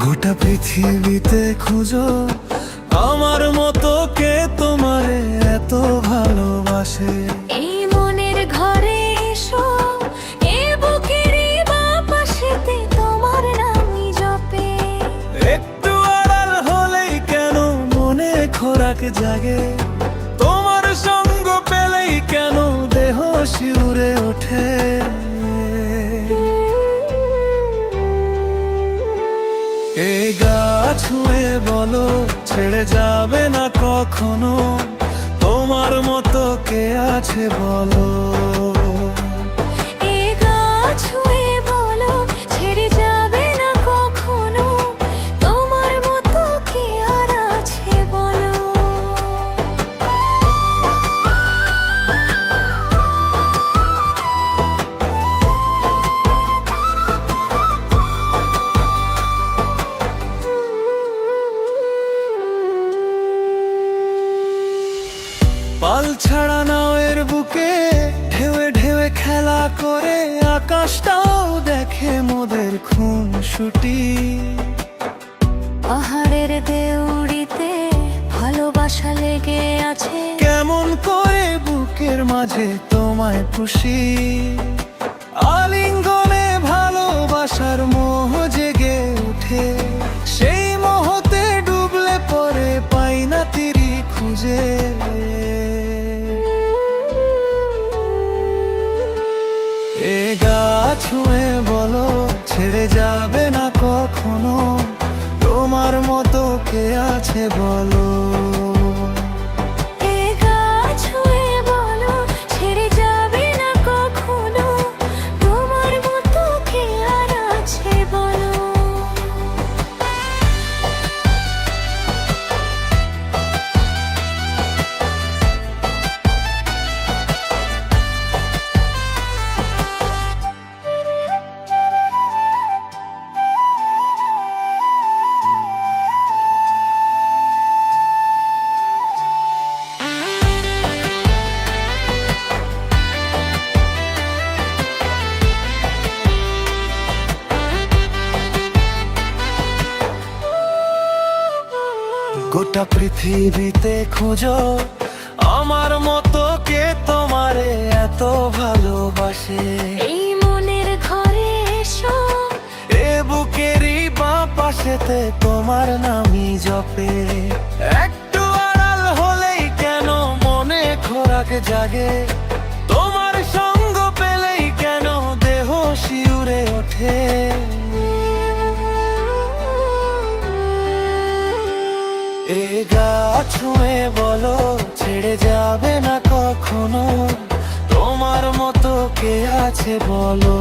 গোটা পৃথিবীতে খুঁজো আমার মতো কে তোমারে এত ভালোবাসে। এই মনের ঘরে এসো, এ বুকেরই বাঁ পাশেতে তোমার নামই জপে। একটু আড়াল হলেই কেন মনে খোরাক জাগে, তোমার সঙ্গ পেলেই কেন দেহ শিউরে ওঠে। এই গা ছুঁয়ে বলো ছেড়ে যাবে না কখনো, তোমার মতো কে আছে বলো। এ গা ছুঁয়ে বলো ছেড়ে যাবে না কখনো, তোমার মতো কে আর আছে বলো। পাল ছাড়া নাওয়ের বুকে ঢেউে ঢেউে খেলা করে, আকাশটাও দেখে মোদের খুনসুটি। পাহাড়ের দেউড়িতে ভালোবাসা লেগে আছে, কেমন করে বুকের মাঝে তোমায় খুশি। আলিঙ্গনে ভালোবাসার মোহ জেগে উঠে, সেই মোহতে ডুবলে পরে পাই না তীরি খুঁজে। এ গা ছুঁয়ে বলো ছেড়ে যাবে না কখনো, তোমার মতো কে আছে বলো। এ গা ছুঁয়ে বলো ছেড়ে যাবে না কখনো, তোমার মতো কে আর আছে বলো। গোটা পৃথিবীতে খুঁজো আমার মতো কে তোমারে এত ভালোবাসে। এই মনের ঘরে এসো, এ বুকেরই বাঁ পাশেতে তোমার নামই জপে। একটু আড়াল হলেই কেন মনে খোরাক জাগে, তোমার সঙ্গ পেলেই কেন দেহ শিউরে ওঠে। এ গা ছুঁয়ে বলো ছেড়ে যাবে না কখনো, তোমার মতো কে আছে বলো।